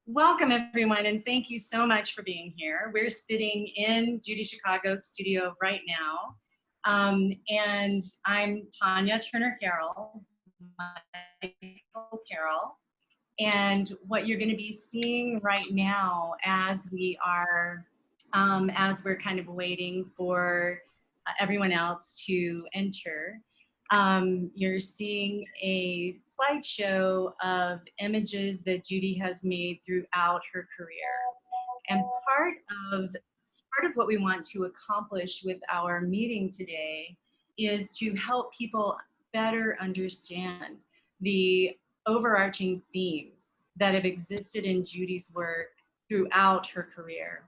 Welcome everyone, and thank you so much for being here. We're sitting in Judy Chicago's studio right now, and I'm Tonya Turner-Carroll, Carroll, and what you're going to be seeing right now as we're kind of waiting for everyone else to enter. You're seeing a slideshow of images that Judy has made throughout her career. And part of what we want to accomplish with our meeting today is to help people better understand the overarching themes that have existed in Judy's work throughout her career.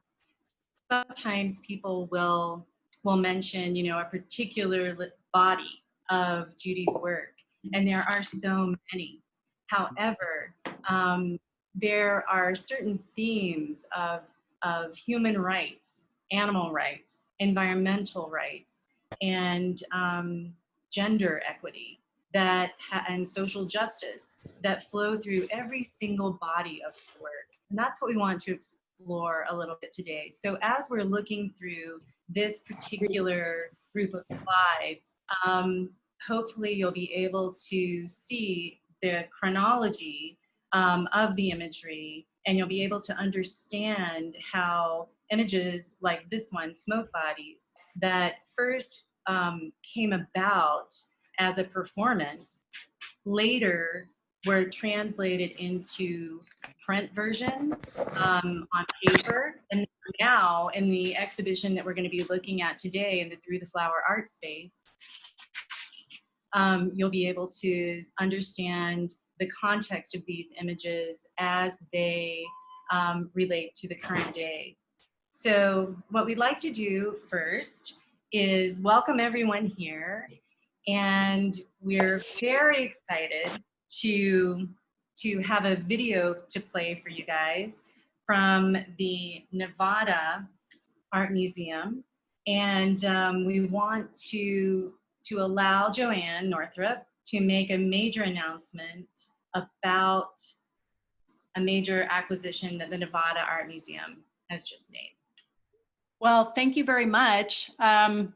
Sometimes people will mention, a particular body of Judy's work, and there are so many. However, there are certain themes of human rights, animal rights, environmental rights, and gender equity and social justice that flow through every single body of the work. And that's what we want to explore a little bit today. So as we're looking through this particular group of slides, hopefully you'll be able to see the chronology of the imagery, and you'll be able to understand how images like this one, smoke bodies, that first came about as a performance, later were translated into print version on paper, and now in the exhibition that we're going to be looking at today in the Through the Flower art space, you'll be able to understand the context of these images as they relate to the current day. So what we'd like to do first is welcome everyone here, and we're very excited to have a video to play for you guys from the Nevada Art Museum, and we want to allow JoAnne Northrup to make a major announcement about a major acquisition that the Nevada Art Museum has just made. Well, thank you very much. The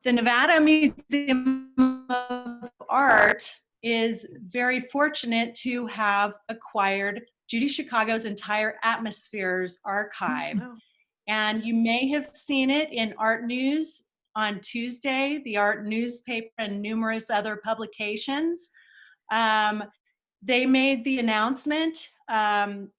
Nevada Museum of Art is very fortunate to have acquired Judy Chicago's entire Atmospheres archive. Oh. And you may have seen it in Art News on Tuesday, the Art newspaper, and numerous other publications. They made the announcement.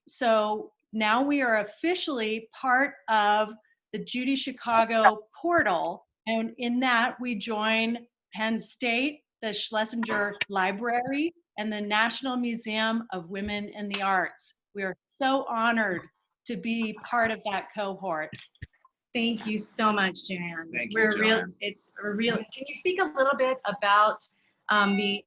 So now we are officially part of the Judy Chicago portal. And in that, we join Penn State, the Schlesinger Library, and the National Museum of Women in the Arts. We are so honored to be part of that cohort. Thank you so much, JoAnne. Thank you, JoAnne. It's a real. Can you speak a little bit about the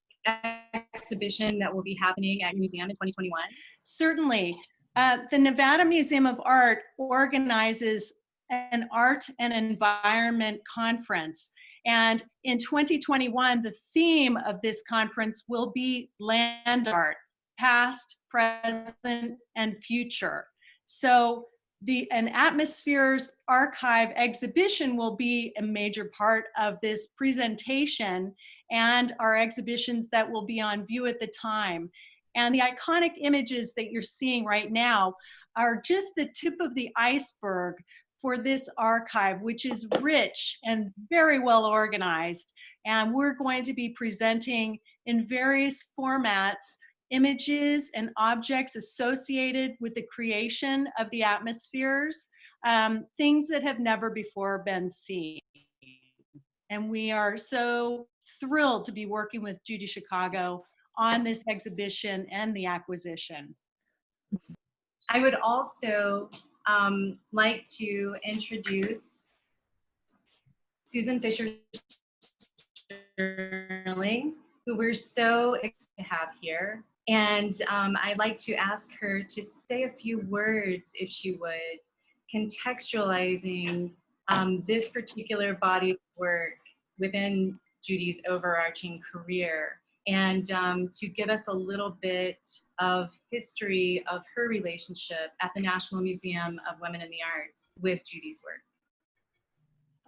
exhibition that will be happening at your museum in 2021? Certainly. The Nevada Museum of Art organizes an art and environment conference. And in 2021, the theme of this conference will be land art, past, present, and future. So an Atmospheres archive exhibition will be a major part of this presentation and our exhibitions that will be on view at the time. And the iconic images that you're seeing right now are just the tip of the iceberg for this archive, which is rich and very well organized. And we're going to be presenting in various formats images and objects associated with the creation of the Atmospheres, things that have never before been seen. And we are so thrilled to be working with Judy Chicago on this exhibition and the acquisition. I would also like to introduce Susan Fisher-Sterling, who we're so excited to have here. And I'd like to ask her to say a few words, if she would, contextualizing this particular body of work within Judy's overarching career and to give us a little bit of history of her relationship at the National Museum of Women in the Arts with Judy's work.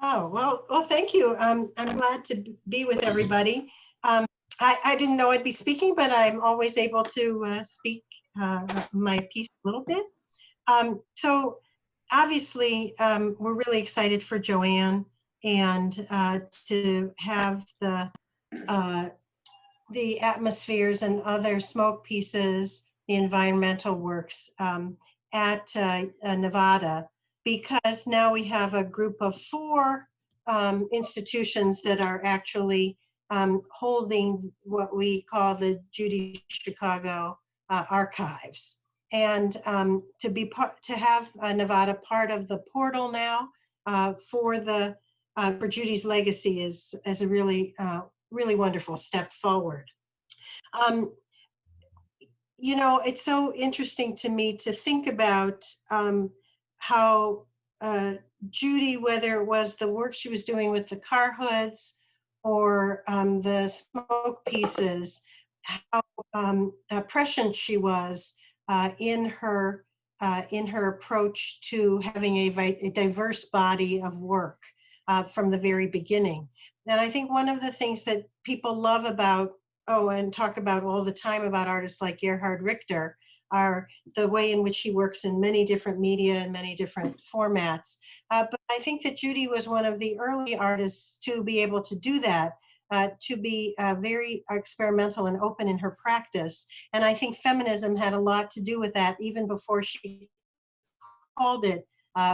Oh, well, thank you. I'm glad to be with everybody. I didn't know I'd be speaking, but I'm always able to speak my piece a little bit. So obviously, we're really excited for JoAnne and to have the atmospheres and other smoke pieces, the environmental works at Nevada, because now we have a group of 4 institutions that are actually holding what we call the Judy Chicago archives. And to have Nevada part of the portal now for Judy's legacy is a really wonderful step forward. You know, it's so interesting to me to think about how Judy, whether it was the work she was doing with the car hoods or the smoke pieces, how prescient she was in her approach to having a diverse body of work from the very beginning. And I think one of the things that people love about, and talk about all the time about artists like Gerhard Richter, are the way in which he works in many different media and many different formats. But I think that Judy was one of the early artists to be able to do that, to be very experimental and open in her practice. And I think feminism had a lot to do with that, even before she called it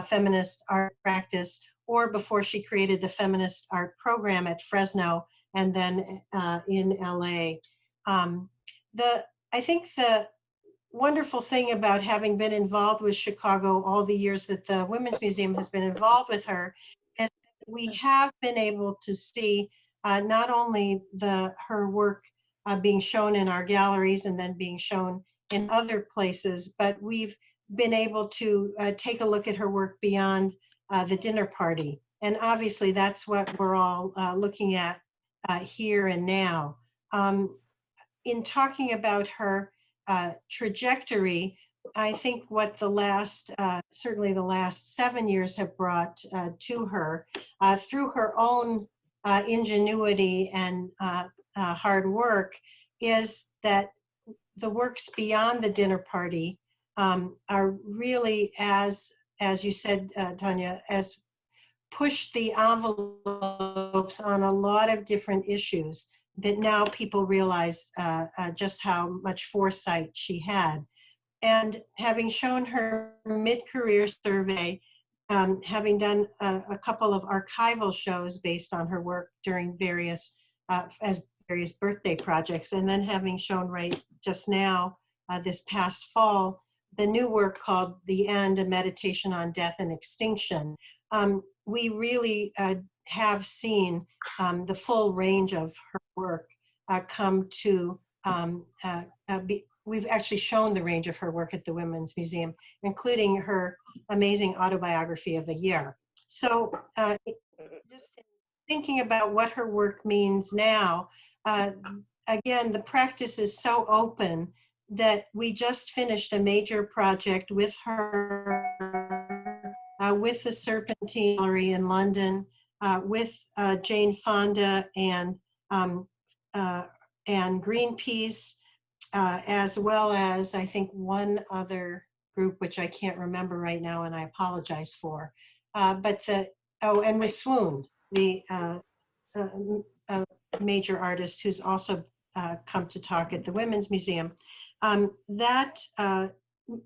feminist art practice, or before she created the feminist art program at Fresno and then in LA. I think the wonderful thing about having been involved with Chicago all the years that the Women's Museum has been involved with her is that we have been able to see not only her work being shown in our galleries and then being shown in other places, but we've been able to take a look at her work beyond the dinner party. And obviously that's what we're all looking at here and now. In talking about her trajectory, I think what certainly the last 7 years have brought to her through her own ingenuity and hard work is that the works beyond the dinner party are really, as you said, Tonya, as pushed the envelopes on a lot of different issues that now people realize just how much foresight she had. And having shown her mid-career survey, having done a couple of archival shows based on her work during various birthday projects, and then having shown right just now, this past fall, the new work called The End, A Meditation on Death and Extinction. We really have seen the full range of her work come to we've actually shown the range of her work at the Women's Museum, including her amazing autobiography of a year. So just thinking about what her work means now, again, the practice is so open that we just finished a major project with her, with the Serpentine Gallery in London, with Jane Fonda and Greenpeace, as well as I think one other group, which I can't remember right now and I apologize for. And with Swoon, the major artist who's also come to talk at the Women's Museum.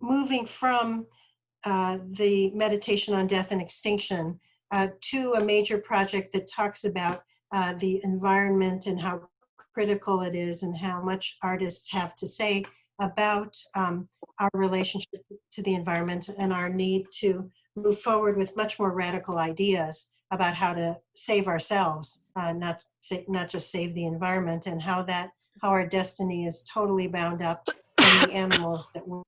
Moving from the meditation on death and extinction to a major project that talks about the environment and how critical it is and how much artists have to say about our relationship to the environment and our need to move forward with much more radical ideas about how to save ourselves, not just save the environment, and how our destiny is totally bound up in the animals that we're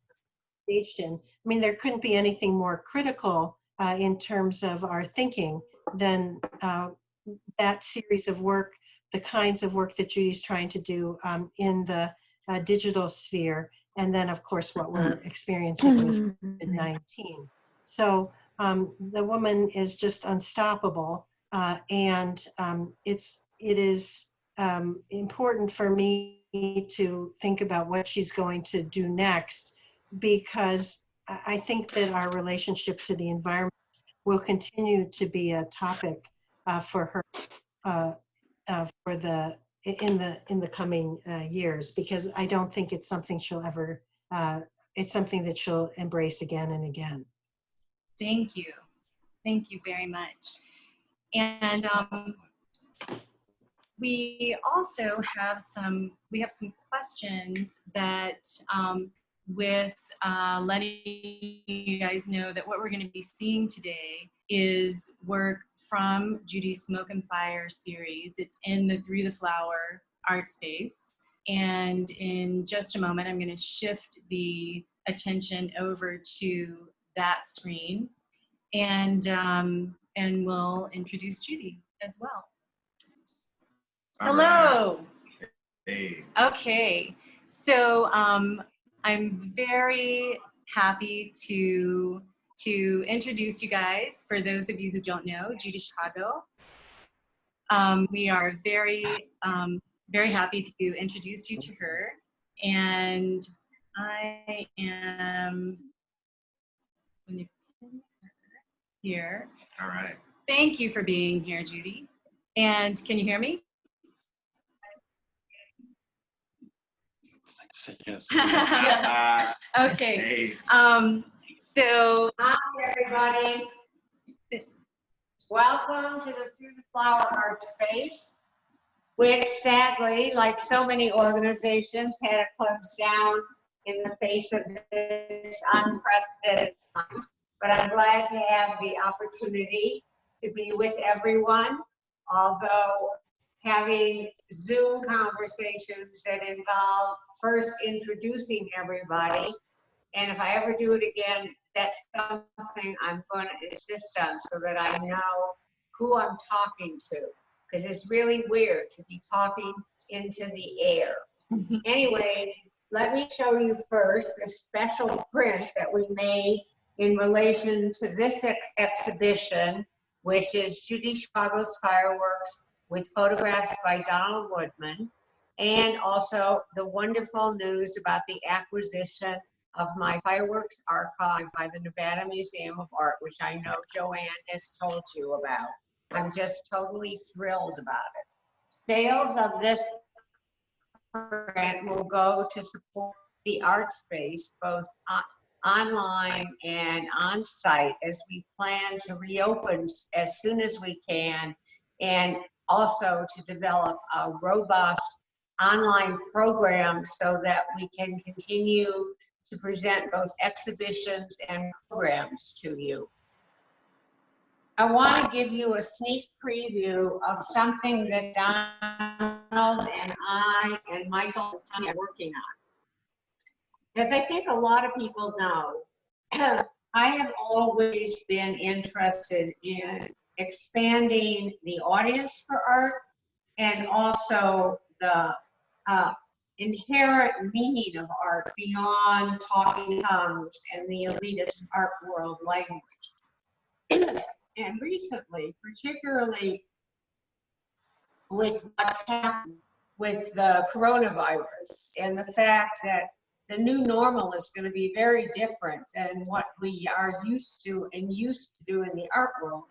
engaged in. I mean, there couldn't be anything more critical in terms of our thinking than that series of work the kinds of work that Judy's trying to do in the digital sphere, and then of course what we're experiencing with COVID-19. So the woman is just unstoppable, and it is important for me to think about what she's going to do next, because I think that our relationship to the environment will continue to be a topic for her in the coming years, because I don't think it's something she'll ever. It's something that she'll embrace again and again. Thank you very much. And we also have some questions that with letting you guys know that what we're going to be seeing today is work from Judy's Smoke and Fire series. It's in the Through the Flower art space. And in just a moment, I'm going to shift the attention over to that screen, and we'll introduce Judy as well. Hello. Hey. Okay, so I'm very happy to introduce you guys. For those of you who don't know, Judy Chicago. We are very happy to introduce you to her, and I am going to pin her here. All right. Thank you for being here, Judy. And can you hear me? Yes. Okay. Hey. So Hi, everybody. Welcome to the Through the Flower Art Space, which sadly, like so many organizations, had to close down in the face of this unprecedented time. But I'm glad to have the opportunity to be with everyone, although having Zoom conversations that involve first introducing everybody. And if I ever do it again, that's something I'm going to insist on so that I know who I'm talking to, because it's really weird to be talking into the air. Anyway, let me show you first a special print that we made in relation to this exhibition, which is Judy Chicago's Fireworks with photographs by Donald Woodman, and also the wonderful news about the acquisition of my fireworks archive by the Nevada Museum of Art, which I know JoAnne has told you about. I'm just totally thrilled about it. Sales of this print will go to support the art space, both online and on site, as we plan to reopen as soon as we can, and also to develop a robust online program so that we can continue to present both exhibitions and programs to you. I want to give you a sneak preview of something that Donald and I and Michael and Tonya are working on. As I think a lot of people know, I have always been interested in expanding the audience for art and also the inherent meaning of art beyond talking tongues and the elitist art world language. And recently, particularly with what's happened with the coronavirus and the fact that the new normal is going to be very different than what we are used to do in the art world.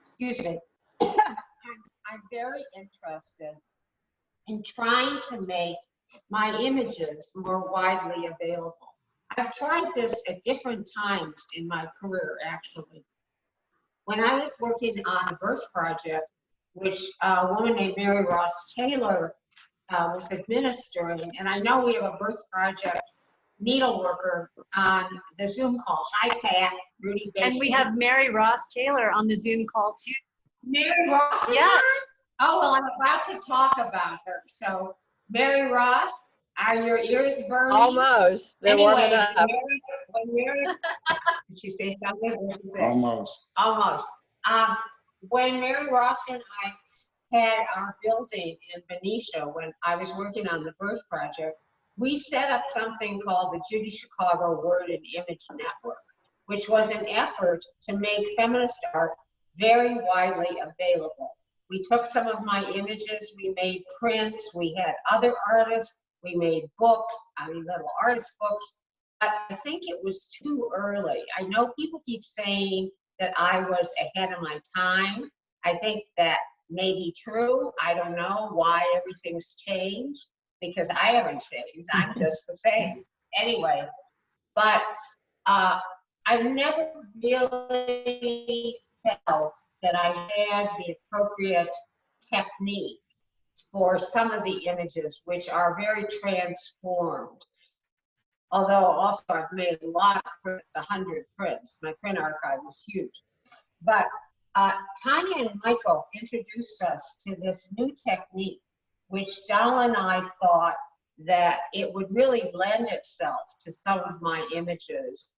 Excuse me. I'm very interested in trying to make my images more widely available. I've tried this at different times in my career, actually. When I was working on the birth project, which a woman named Mary Ross Taylor was administering, and I know we have a birth project needleworker on the Zoom call. Hi, Pat, Rudy Basin. and we have Mary Ross Taylor on the Zoom call too. Mary Ross is Yeah. on? Oh, well, I'm about to talk about her. So, Mary Ross, are your ears burning? Almost. They're warming up. Mary, did she say something? Almost. Almost. When Mary Ross and I had our building in Benicia, when I was working on the birth project, we set up something called the Judy Chicago Word and Image Network, which was an effort to make feminist art very widely available. We took some of my images, we made prints, we had other artists, we made books, little artist books, but I think it was too early. I know people keep saying that I was ahead of my time. I think that may be true. I don't know why everything's changed, because I haven't changed. I'm just the same. Anyway, but I've never really felt that I had the appropriate technique for some of the images, which are very transformed. Although also I've made a lot of prints, 100 prints. My print archive is huge. But Tonya and Michael introduced us to this new technique, which Donald and I thought that it would really lend itself to some of my images.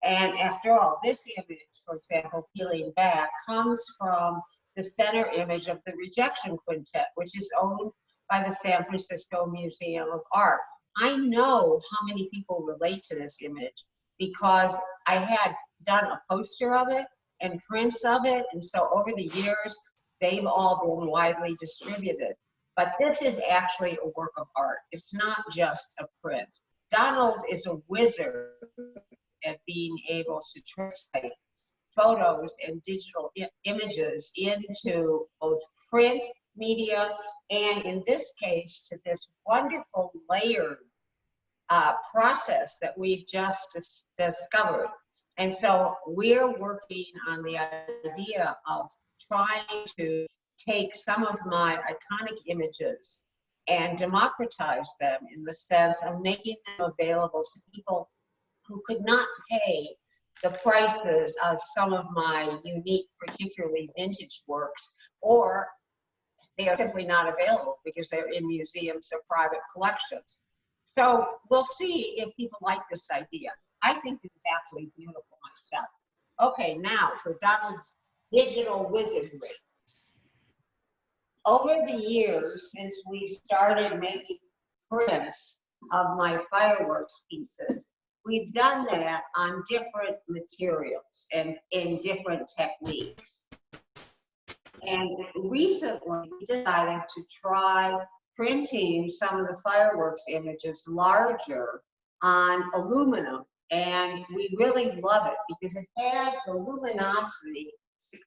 And after all, this image, for example, Peeling Back, comes from the center image of the Rejection Quintet, which is owned by the San Francisco Museum of Art. I know how many people relate to this image because I had done a poster of it and prints of it, and so over the years, they've all been widely distributed. But this is actually a work of art. It's not just a print. Donald is a wizard at being able to translate photos and digital images into both print media and, in this case, to this wonderful layered process that we've just discovered. And so we're working on the idea of trying to take some of my iconic images and democratize them in the sense of making them available to people who could not pay the prices of some of my unique, particularly vintage works, or they are simply not available because they're in museums or private collections. So we'll see if people like this idea. I think this is absolutely beautiful myself. Okay, now for Donald's digital wizardry. Over the years, since we started making prints of my fireworks pieces, we've done that on different materials and in different techniques. And recently, we decided to try printing some of the fireworks images larger on aluminum. And we really love it because it has the luminosity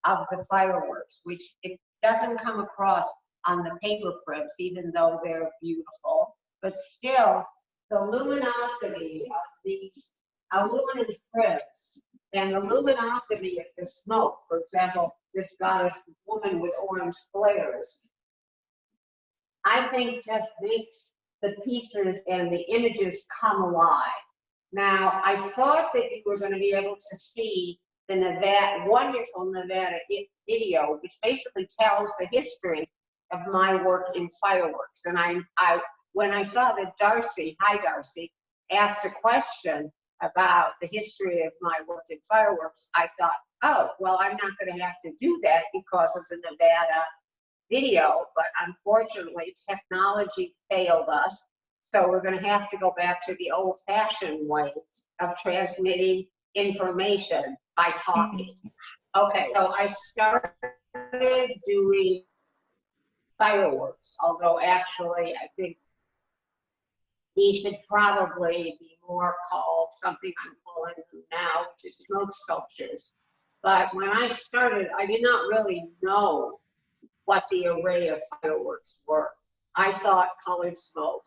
of the fireworks, which it doesn't come across on the paper prints, even though they're beautiful. But still, the luminosity of these aluminum prints and the luminosity of the smoke, for example, this goddess woman with orange flares, I think just makes the pieces and the images come alive. Now, I thought that you were going to be able to see the wonderful Nevada video, which basically tells the history of my work in fireworks. And when I saw that Darcy, hi Darcy, asked a question about the history of my work in fireworks, I thought, oh, well, I'm not going to have to do that because of the Nevada video, but unfortunately, technology failed us. So we're going to have to go back to the old-fashioned way of transmitting information by talking. Okay, so I started doing fireworks, although actually I think these should probably be more called something I'm calling them now, which is smoke sculptures. But when I started, I did not really know what the array of fireworks were. I thought colored smoke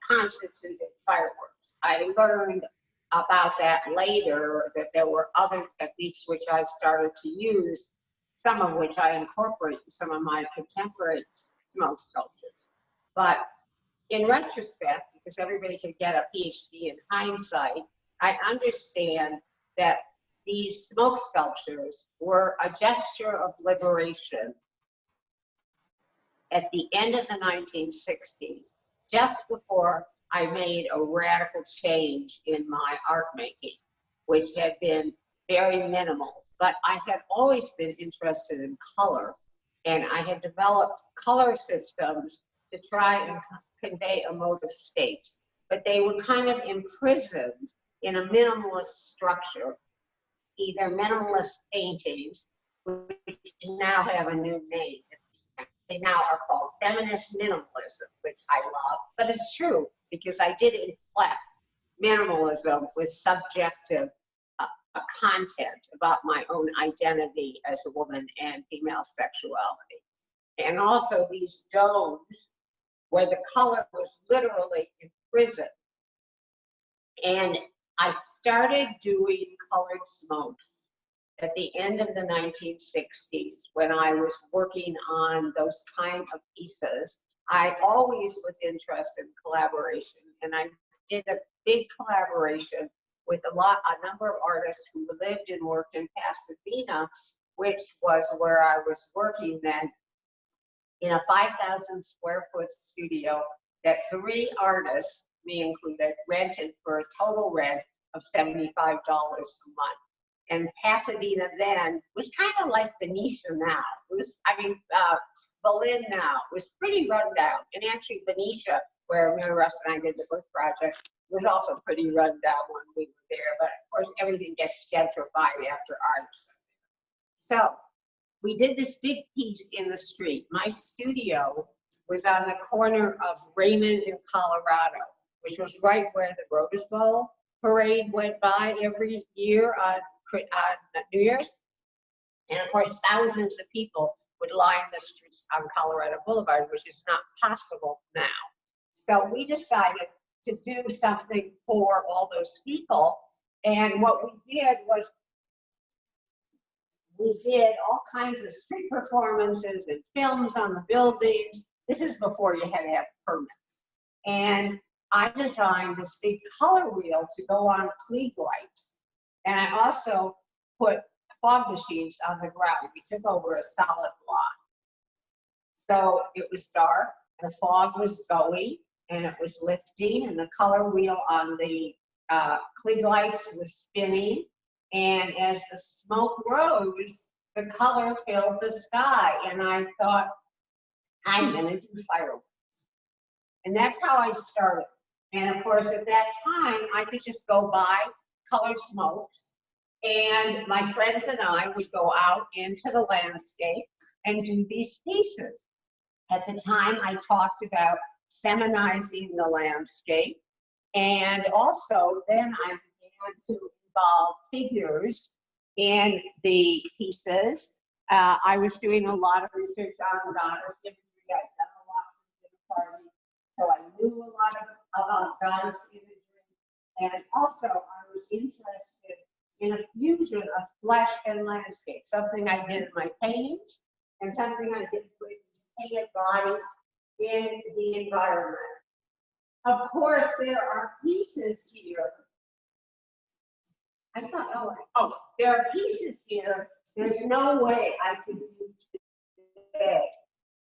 constituted fireworks. I learned about that later, that there were other techniques which I started to use, some of which I incorporate in some of my contemporary smoke sculptures. But in retrospect, because everybody can get a PhD in hindsight, I understand that these smoke sculptures were a gesture of liberation at the end of the 1960s, just before I made a radical change in my art making, which had been very minimal. But I had always been interested in color. And I had developed color systems to try and convey emotive states, but they were kind of imprisoned in a minimalist structure, either minimalist paintings, which now have a new name. They now are called feminist minimalism, which I love, but it's true because I did inflect minimalism with subjective content about my own identity as a woman and female sexuality. And also these domes where the color was literally imprisoned. And I started doing colored smokes at the end of the 1960s when I was working on those kind of pieces. I always was interested in collaboration, and I did a big collaboration with a number of artists who lived and worked in Pasadena, which was where I was working then, in a 5,000 square foot studio that 3 artists, me included, rented for a total rent of $75 a month. And Pasadena then was kind of like Benicia now. It was, Berlin now was pretty run down. And actually Benicia, where Mary Russ and I did the Birth Project, was also pretty run down when we were there. But of course, everything gets gentrified after artists. So we did this big piece in the street. My studio was on the corner of Raymond and Colorado, which was right where the Rose Bowl parade went by every year on New Year's. And of course, thousands of people would line the streets on Colorado Boulevard, which is not possible now. So we decided to do something for all those people. And what we did was we did all kinds of street performances and films on the buildings. This is before you had to have permits. And I designed this big color wheel to go on Klieg lights. And I also put fog machines on the ground. We took over a solid block. So it was dark, the fog was going, and it was lifting, and the color wheel on the Klieg lights was spinning. And as the smoke rose, the color filled the sky. And I thought, I'm gonna do fireworks. And that's how I started. And of course, at that time, I could just go buy colored smokes, and my friends and I would go out into the landscape and do these pieces. At the time, I talked about feminizing the landscape, and also then I began to involve figures in the pieces. I was doing a lot of research on goddess imagery. I'd done a lot of the party, so I knew a lot about goddess imagery. And also, I was interested in a fusion of flesh and landscape, something I did in my paintings and something I did with these painted bodies in the environment. Of course, there are pieces here. I thought, oh, there are pieces here. There's no way I could do today,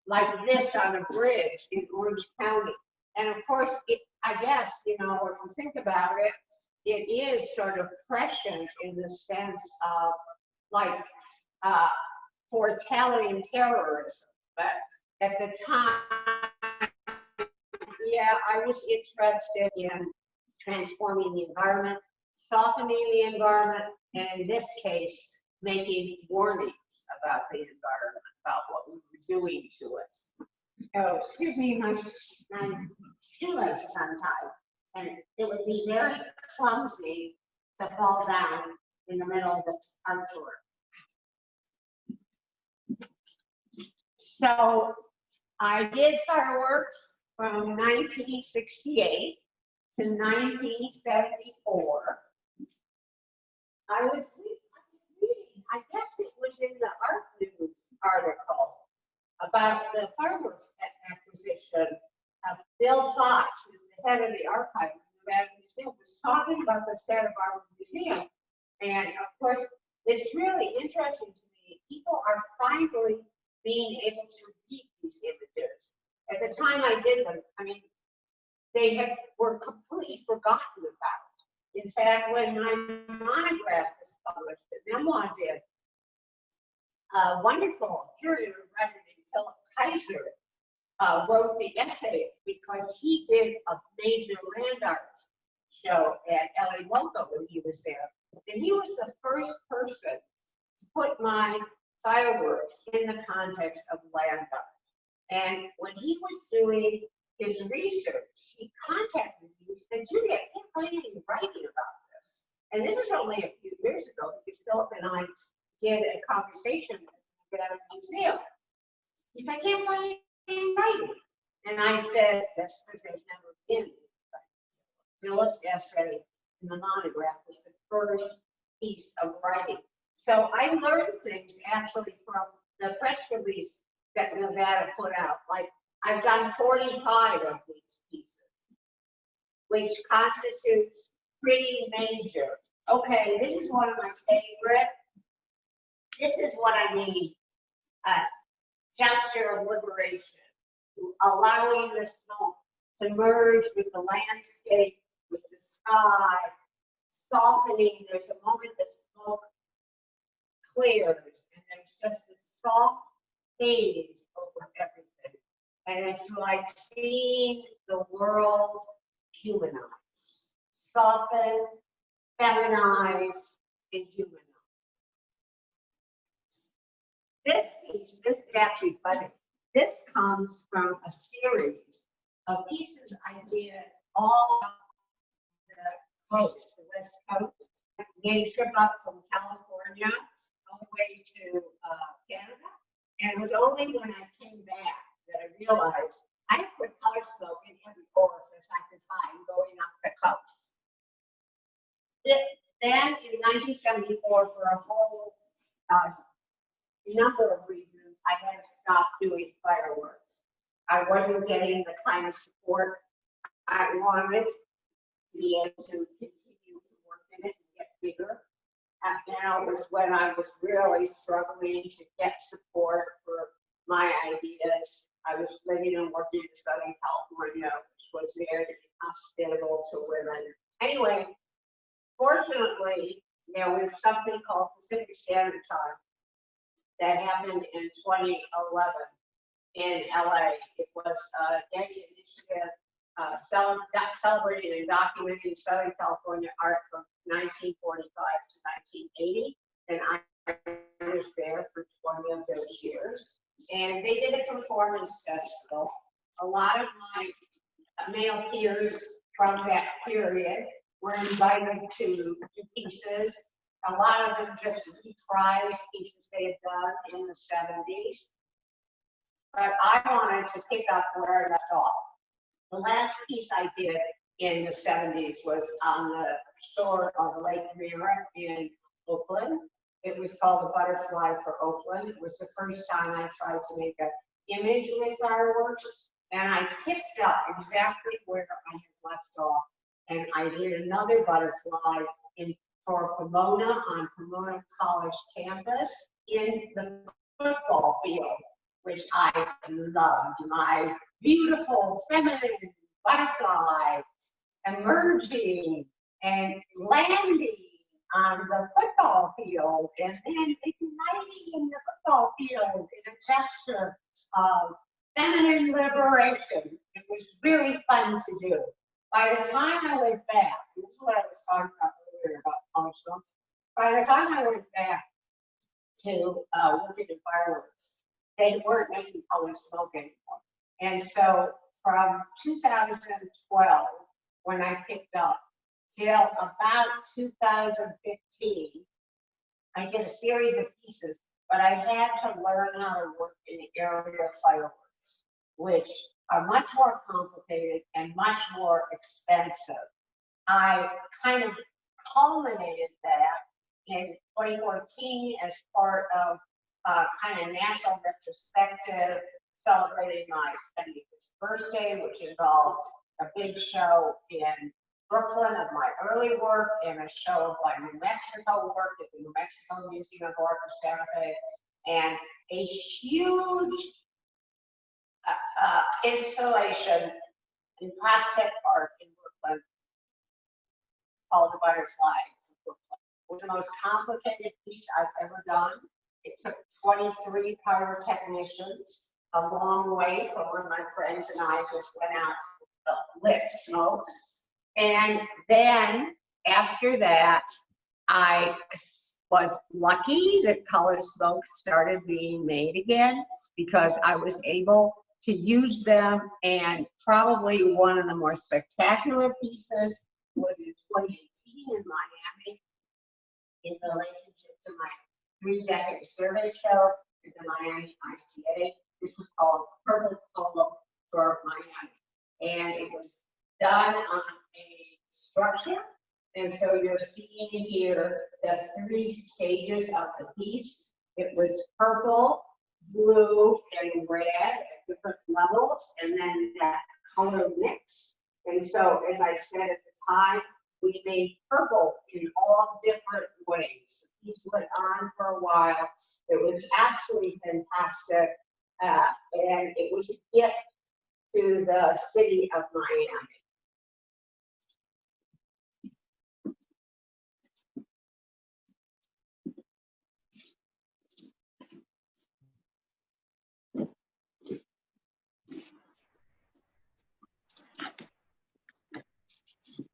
like this on a bridge in Orange County. And of course, I guess, if you think about it, it is sort of prescient in the sense of like foretelling terrorism. But at the time, yeah, I was interested in transforming the environment, softening the environment, and in this case, making warnings about the environment, about what we were doing to it. Oh, excuse me, my shoelace is untied, and it would be very clumsy to fall down in the middle of the art tour. So I did fireworks from 1968 to 1974. I was reading, I guess it was in the Art News article about the fireworks acquisition. Bill Fox, who's the head of the archive of the Nevada Museum, was talking about the set of our museum. And of course, it's really interesting to me. People are finally being able to read these images. At the time I did them, they were completely forgotten about. In fact, when my monograph was published, the memoir did, a wonderful curator writer named Philip Kaiser wrote the essay because he did a major land art show at LA Loco when he was there. And he was the first person to put my fireworks in the context of land art. And when he was doing his research, he contacted me. He said, Judy, I can't find any writing about this. And this is only a few years ago because Philip and I did a conversation at a museum. He said, I can't find any writing. And I said, that's because there's never been any writing. Philip's essay in the monograph was the first piece of writing. So I learned things actually from the press release that Nevada put out. Like, I've done 45 of these pieces, which constitutes pretty major. Okay, this is one of my favorite. This is what I mean, gesture of liberation, allowing the smoke to merge with the landscape, with the sky, softening. There's a moment the smoke clears, and there's just a soft haze over everything. And it's like seeing the world humanize, soften, feminize, and humanize. This piece, this is actually funny. This comes from a series of pieces I did all the coast, the West Coast. I made a trip up from California all the way to Canada. And it was only when I came back that I realized I put color smoke in every orifice I could find going up the coast. Then in 1974, for a whole number of reasons, I had to stop doing fireworks. I wasn't getting the kind of support I wanted to be able to continue to work in it and get bigger. And now was when I was really struggling to get support for my ideas. I was living and working in Southern California, which was very hospitable to women. Anyway, fortunately, there was something called Pacific Standard Time that happened in 2011 in LA. It was a day initiative celebrating and documenting Southern California art from 1945 to 1980. And I was there for 20 of those years. And they did a performance festival. A lot of my male peers from that period were invited to do pieces. A lot of them just reprised pieces they had done in the 70s. But I wanted to pick up where I left off. The last piece I did in the 70s was on the shore of Lake Mira in Oakland. It was called The Butterfly for Oakland. It was the first time I tried to make an image with fireworks. And I picked up exactly where I had left off. And I did another butterfly for Pomona on Pomona College campus in the football field, which I loved. My beautiful feminine butterfly emerging and landing on the football field and then igniting in the football field in a gesture of feminine liberation. It was really fun to do. By the time I went back, this is what I was talking about earlier about color smoke. By the time I went back to working in fireworks, they weren't making color smoke anymore. And so from 2012, when I picked up, till about 2015, I did a series of pieces, but I had to learn how to work in the area of fireworks, which are much more complicated and much more expensive. I kind of culminated that in 2014 as part of kind of national retrospective celebrating my 75th birthday, which involved a big show in Brooklyn of my early work and a show of my New Mexico work at the New Mexico Museum of Art in Santa Fe, and a huge installation in Prospect Park in Brooklyn called The Butterfly. It was the most complicated piece I've ever done. It took 23 pyrotechnicians a long way from when my friends and I just went out to lit smokes. And then after that, I was lucky that color smokes started being made again because I was able to use them. And probably one of the more spectacular pieces was in 2018 in Miami in relationship to my 3-decade survey show at the Miami ICA. This was called Purple Polo for Miami. And it was done on a structure. And so you're seeing here the 3 stages of the piece. It was purple, blue, and red at different levels, and then that color mix. And so, as I said at the time, we made purple in all different ways. The piece went on for a while. It was absolutely fantastic, and it was a gift to the city of Miami.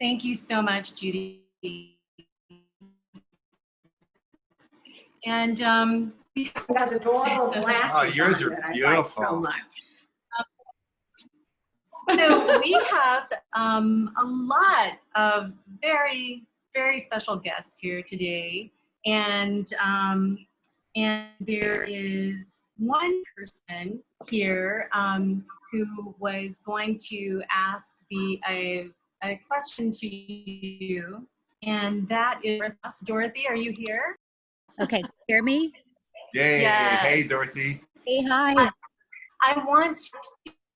Thank you so much, Judy. And It has adorable glasses. Oh, yours are on that I like beautiful. so much. so we have a lot of very, very special guests here today. And there is one person here who was going to ask a question to you, and that is Dorothy. Are you here? Okay, hear me? Yay. Yes. Hey, Dorothy. Hey, hi. I want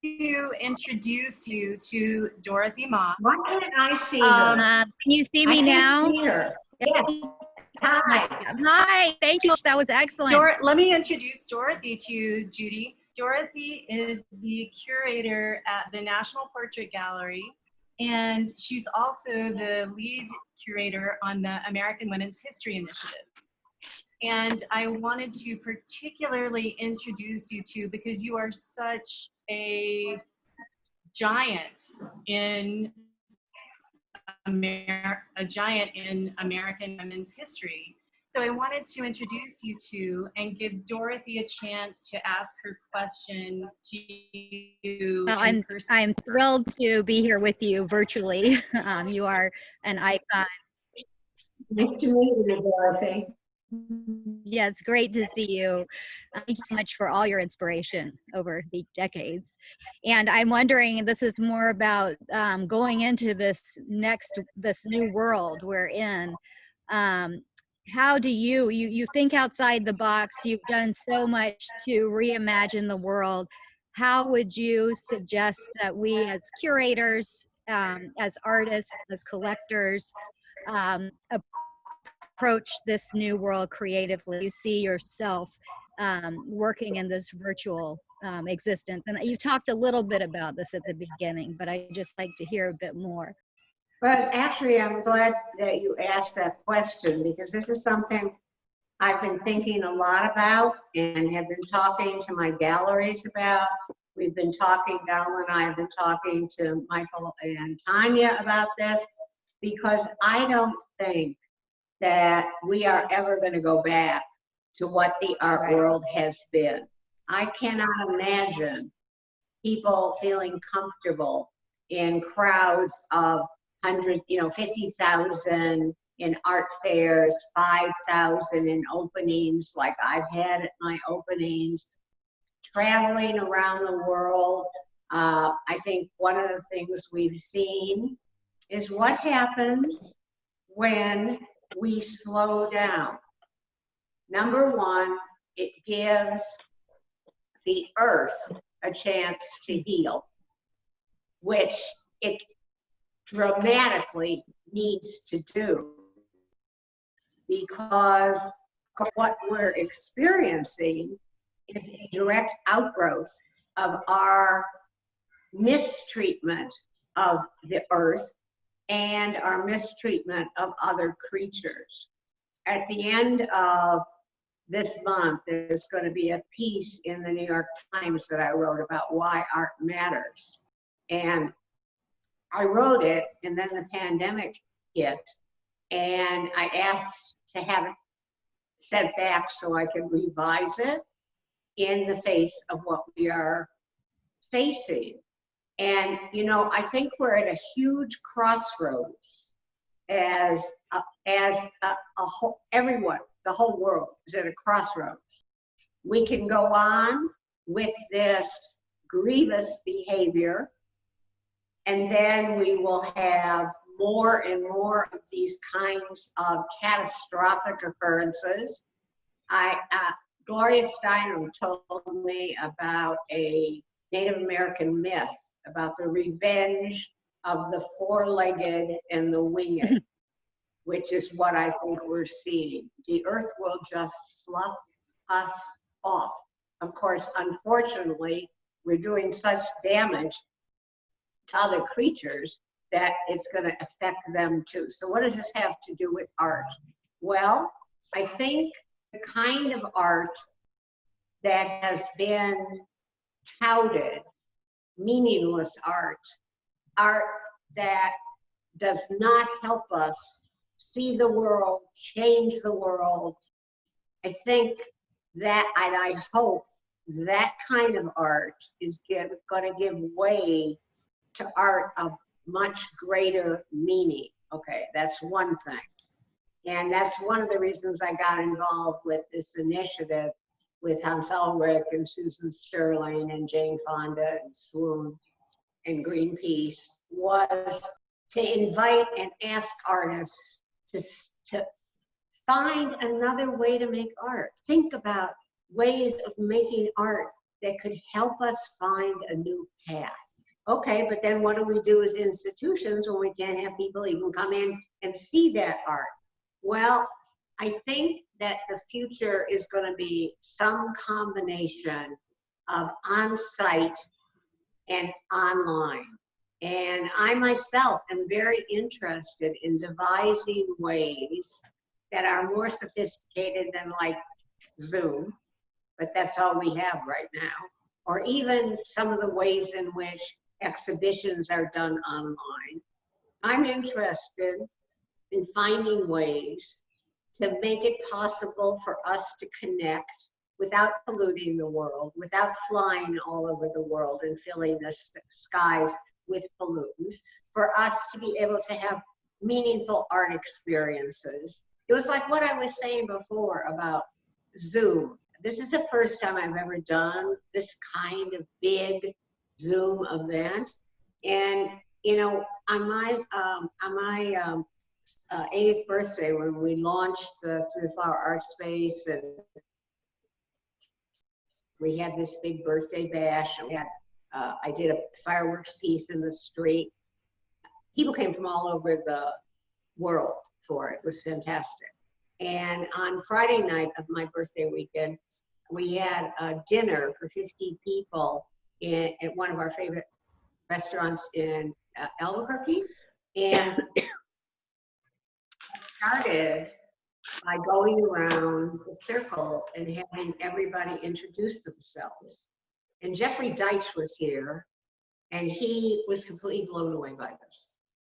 to introduce you to Dorothy Moss. Why can't I see her? Can you see me now? Yes. Hi. Hi, thank you. That was excellent. Let me introduce Dorothy to you, Judy. Dorothy is the curator at the National Portrait Gallery, and she's also the lead curator on the American Women's History Initiative. And I wanted to particularly introduce you to, because you are such a giant in American women's history. So I wanted to introduce you to and give Dorothy a chance to ask her question to you. Well, in person. I'm thrilled to be here with you virtually. You are an icon. Nice to meet you, Dorothy. Yeah, it's great to see you. Thank you so much for all your inspiration over the decades. And I'm wondering, this is more about going into this new world we're in. How do you think outside the box? You've done so much to reimagine the world. How would you suggest that we as curators, as artists, as collectors, approach this new world creatively? You see yourself working in this virtual existence. And you talked a little bit about this at the beginning, but I'd just like to hear a bit more. But actually, I'm glad that you asked that question, because this is something I've been thinking a lot about and have been talking to my galleries about. We've been talking, Donald and I have been talking to Michael and Tonya about this, because I don't think that we are ever going to go back to what the art world has been. I cannot imagine people feeling comfortable in crowds of 50,000 in art fairs, 5,000 in openings like I've had at my openings, traveling around the world. I think one of the things we've seen is what happens when we slow down. Number one, it gives the earth a chance to heal, which it dramatically needs to do, because what we're experiencing is a direct outgrowth of our mistreatment of the earth and our mistreatment of other creatures. At the end of this month, there's going to be a piece in the New York Times that I wrote about why art matters. And I wrote it, and then the pandemic hit, and I asked to have it sent back so I could revise it in the face of what we are facing. And, you know, I think we're at a huge crossroads as a whole, everyone, the whole world is at a crossroads. We can go on with this grievous behavior, and then we will have more and more of these kinds of catastrophic occurrences. Gloria Steinem told me about a Native American myth about the revenge of the four-legged and the winged, which is what I think we're seeing. The earth will just slough us off. Of course, unfortunately, we're doing such damage to other creatures that it's going to affect them too. So what does this have to do with art? Well, I think the kind of art that has been touted, meaningless art that does not help us see the world, change the world, I think that, and I hope that kind of art is going to give way to art of much greater meaning. Okay, that's one thing. And that's one of the reasons I got involved with this initiative with Hans Ulrich and Susan Sterling and Jane Fonda and Swoon and Greenpeace, was to invite and ask artists to find another way to make art. Think about ways of making art that could help us find a new path. Okay, but then what do we do as institutions when we can't have people even come in and see that art? Well, I think that the future is going to be some combination of on-site and online. And I myself am very interested in devising ways that are more sophisticated than like Zoom, but that's all we have right now. Or even some of the ways in which exhibitions are done online. I'm interested in finding ways to make it possible for us to connect without polluting the world, without flying all over the world and filling the skies with pollutants, for us to be able to have meaningful art experiences. It was like what I was saying before about Zoom. This is the first time I've ever done this kind of big Zoom event. And, you know, on my 80th birthday, when we launched the Through the Flower Art Space, and we had this big birthday bash, and we had, I did a fireworks piece in the street. People came from all over the world for it. It was fantastic. And on Friday night of my birthday weekend, we had a dinner for 50 people at one of our favorite restaurants in Albuquerque. And started by going around the circle and having everybody introduce themselves. And Jeffrey Deitch was here, and he was completely blown away by this.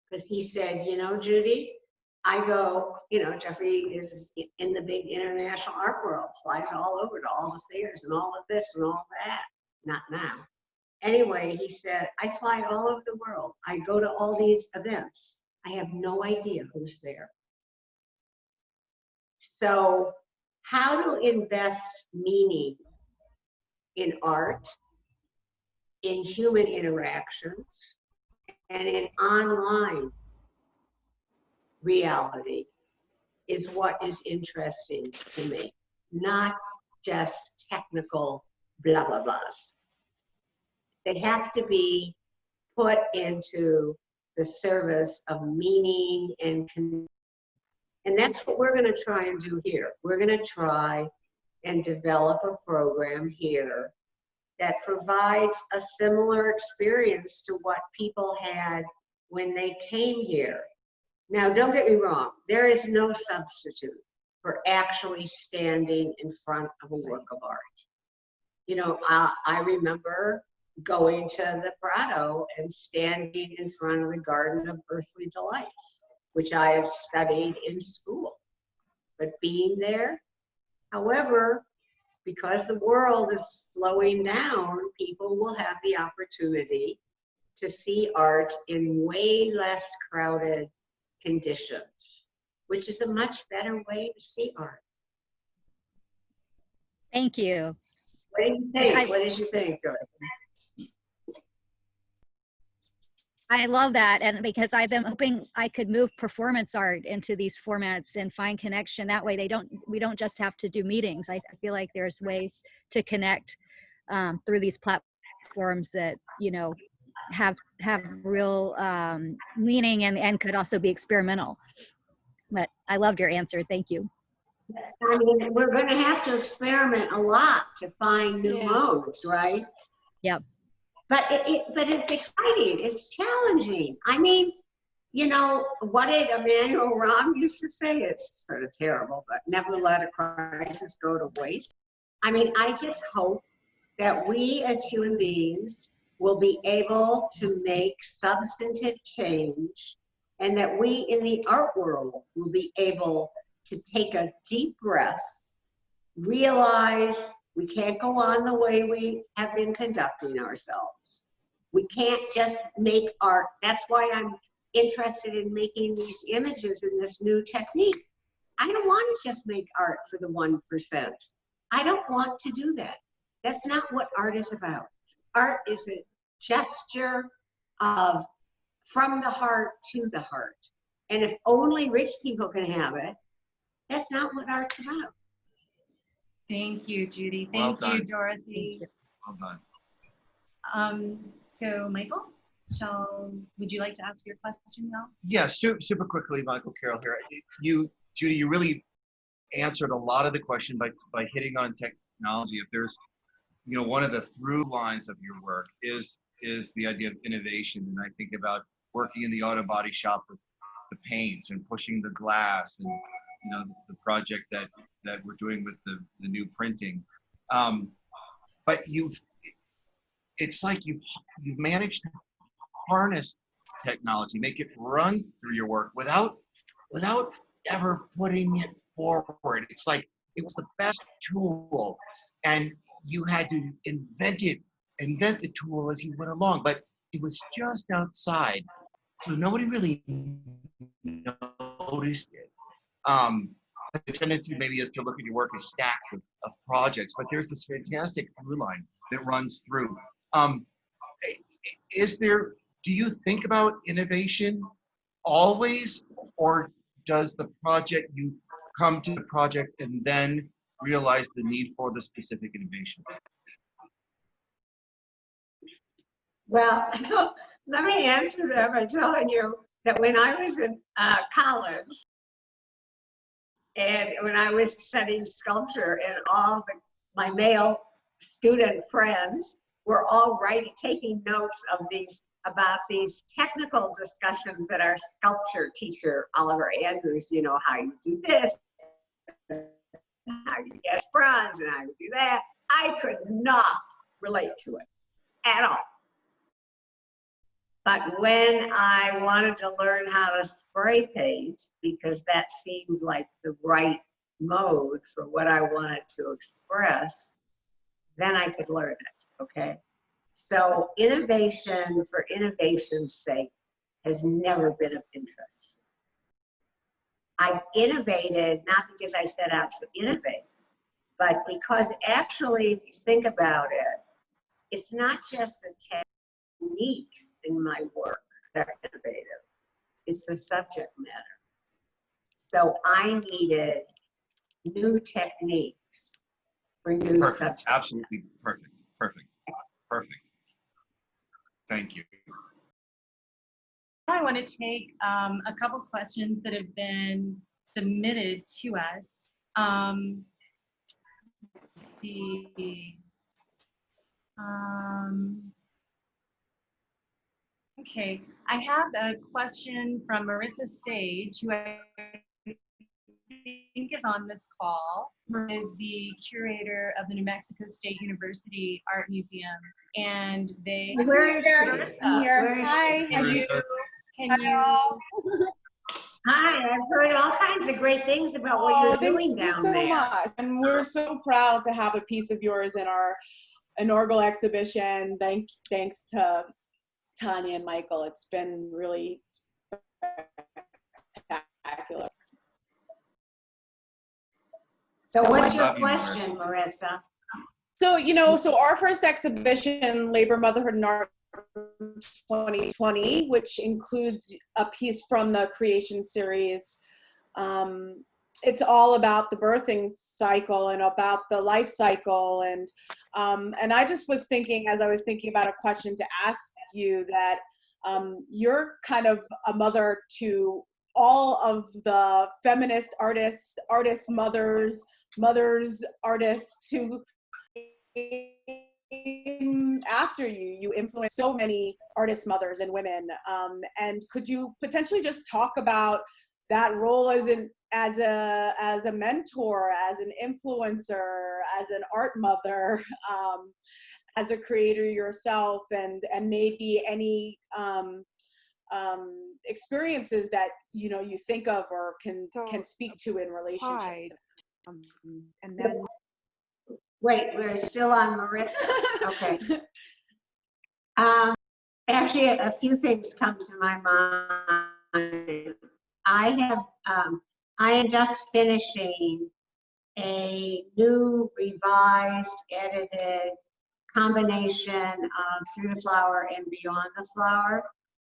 Because he said, you know, Judy, I go, you know, Jeffrey is in the big international art world, flies all over to all the fairs and all of this and all that. Not now. Anyway, he said, I fly all over the world. I go to all these events. I have no idea who's there. So how to invest meaning in art, in human interactions, and in online reality is what is interesting to me, not just technical blah, blah, blahs. They have to be put into the service of meaning and that's what we're going to try and do here. We're going to try and develop a program here that provides a similar experience to what people had when they came here. Now, don't get me wrong, there is no substitute for actually standing in front of a work of art. You know, I remember going to the Prado and standing in front of the Garden of Earthly Delights, which I have studied in school. But being there, however, because the world is slowing down, people will have the opportunity to see art in way less crowded conditions, which is a much better way to see art. Thank you. What did you think? What did you think, Dorothy? I love that, and because I've been hoping I could move performance art into these formats and find connection that way. We don't just have to do meetings. I feel like there's ways to connect through these platforms that, you know, have real meaning and could also be experimental. But I loved your answer. Thank you. I mean, we're going to have to experiment a lot to find new modes, right? Yep. But it's exciting. It's challenging. I mean, you know, what did Emmanuel Ram used to say? It's sort of terrible, but never let a crisis go to waste. I mean, I just hope that we as human beings will be able to make substantive change, and that we in the art world will be able to take a deep breath, realize we can't go on the way we have been conducting ourselves. We can't just make art. That's why I'm interested in making these images in this new technique. I don't want to just make art for the 1%. I don't want to do that. That's not what art is about. Art is a gesture of from the heart to the heart. And if only rich people can have it, that's not what art's about. Thank you, Judy. Well Thank you, done. Dorothy. Well done. So Michael, would you like to ask your question now? Yeah, super quickly, Michael Carroll here. Judy, you really answered a lot of the question by hitting on technology. If there's, you know, one of the through lines of your work is the idea of innovation. And I think about working in the auto body shop with the paints and pushing the glass, and, you know, the project that we're doing with the new printing. But it's like you've managed to harness technology, make it run through your work without ever putting it forward. It's like it was the best tool, and you had to invent the tool as you went along, but it was just outside, so nobody really noticed it. The tendency maybe is to look at your work as stacks of projects, but there's this fantastic through line that runs through. Do you think about innovation always, or does you come to the project and then realize the need for the specific innovation? Well, let me answer that by telling you that when I was in college, and when I was studying sculpture, and my male student friends were all taking notes about these technical discussions that our sculpture teacher, Oliver Andrews, you know, how you do this, how you guess bronze, and how you do that. I could not relate to it at all. But when I wanted to learn how to spray paint, because that seemed like the right mode for what I wanted to express, then I could learn it, okay? So innovation for innovation's sake has never been of interest. I innovated, not because I set out to innovate, but because actually, if you think about it, it's not just the techniques in my work that are innovative, it's the subject matter. So I needed new techniques for new subjects. Absolutely perfect. Thank you. I want to take a couple questions that have been submitted to us. Let's see. Okay, I have a question from Marissa Sage, who I think is on this call, is the curator of the New Mexico State University Art Museum. And they... Where is Marissa, here. where is Hi. she? Can you... Hello. Hi, I've heard all kinds of great things about what you're doing down so there. Much. And we're so proud to have a piece of yours in our inaugural exhibition. Thanks to Tonya and Michael. It's been really spectacular. So what's your Love you, question, Marissa? So, so our first exhibition, Labor, Motherhood, and Art 2020, which includes a piece from the creation series. It's all about the birthing cycle and about the life cycle. And I just was thinking, as I was thinking about a question to ask you, that you're kind of a mother to all of the feminist artists, mothers, artists who after you influenced so many artists, mothers, and women. And could you potentially just talk about that role as a mentor, as an influencer, as an art mother, as a creator yourself, and maybe any experiences that you think of or can speak to in relationships. And then Wait, we're still on Marissa? Okay. Actually, a few things come to my mind. I am just finishing a new, revised, edited combination of Through the Flower and Beyond the Flower.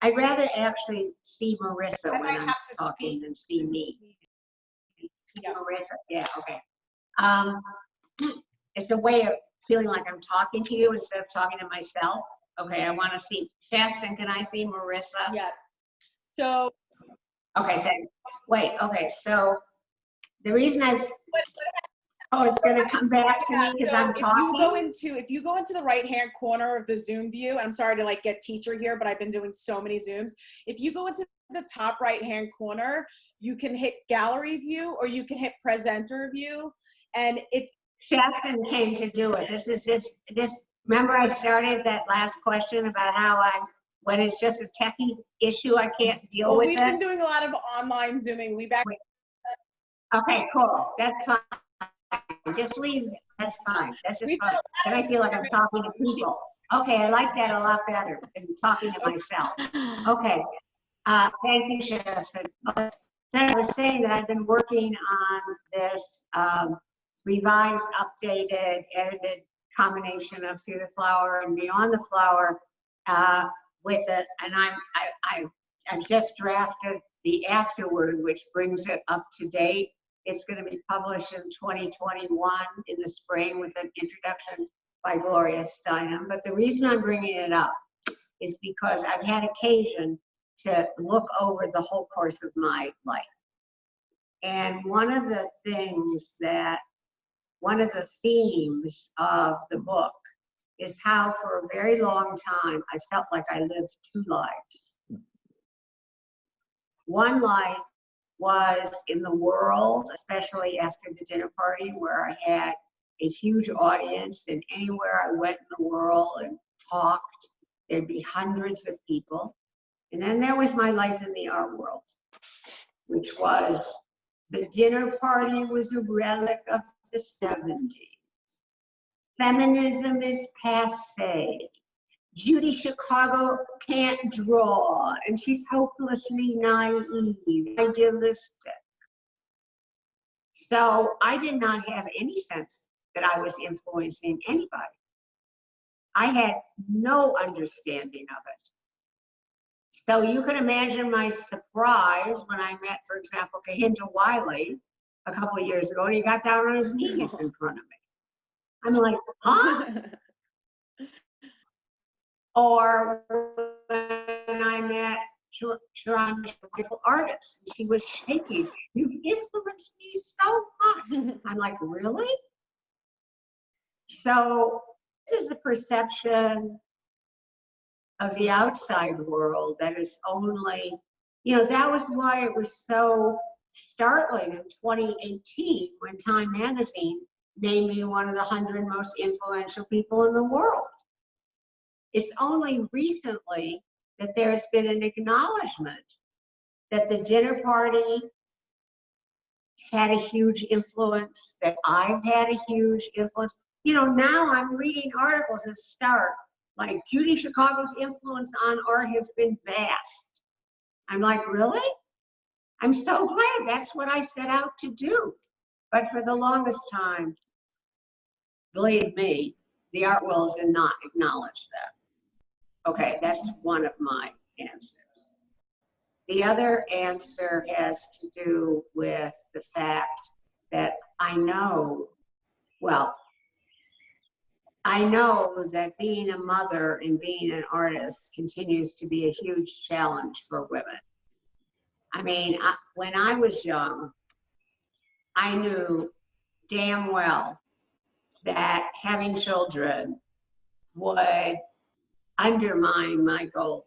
I'd rather actually see Marissa when I'm talking than see me. Yeah. Marissa, yeah, okay. It's a way of feeling like I'm talking to you instead of talking to myself. Okay, I want to see Justin. Can I see Marissa? Yeah. So. Okay, thanks. Wait. Okay, so the reason it's going to come back to me because I'm talking. If you go into the right-hand corner of the Zoom view, and I'm sorry to get teacher here, but I've been doing so many Zooms. If you go into the top right-hand corner, you can hit gallery view or you can hit presenter view, and it's. Justin came to do it. This. Remember, I started that last question about how when it's just a techie issue, I can't deal with it. We've been doing a lot of online Zooming. Okay, cool. That's fine. Just leave. That's fine. That's just fine. Then I feel like I'm talking to people. Okay, I like that a lot better than talking to myself. Okay. Thank you, Justin. So I was saying that I've been working on this revised, updated, edited combination of Through the Flower and Beyond the Flower with it, and I just drafted the afterword, which brings it up to date. It's going to be published in 2021 in the spring with an introduction by Gloria Steinem. But the reason I'm bringing it up is because I've had occasion to look over the whole course of my life, and one of the themes of the book is how for a very long time I felt like I lived two lives. One life was in the world, especially after the dinner party, where I had a huge audience, and anywhere I went in the world and talked, there'd be hundreds of people. And then there was my life in the art world, which was the dinner party was a relic of the 70s. Feminism is passé. Judy Chicago can't draw, and she's hopelessly naive, idealistic. So I did not have any sense that I was influencing anybody. I had no understanding of it. So you can imagine my surprise when I met, for example, Kahinda Wiley a couple of years ago, and he got down on his knees in front of me. I'm like, huh? Or when I met Toronto's wonderful artist, she was shaking. You influenced me so much. I'm like, really? So this is a perception of the outside world that is only, that was why it was so startling in 2018 when Time Magazine named me one of the 100 most influential people in the world. It's only recently that there's been an acknowledgement that the dinner party had a huge influence, that I've had a huge influence. You know, now I'm reading articles that start like Judy Chicago's influence on art has been vast. I'm like, really? I'm so glad. That's what I set out to do. But for the longest time, believe me, the art world did not acknowledge that. Okay, that's one of my answers. The other answer has to do with the fact that I know that being a mother and being an artist continues to be a huge challenge for women. I mean, when I was young, I knew damn well that having children would undermine my goals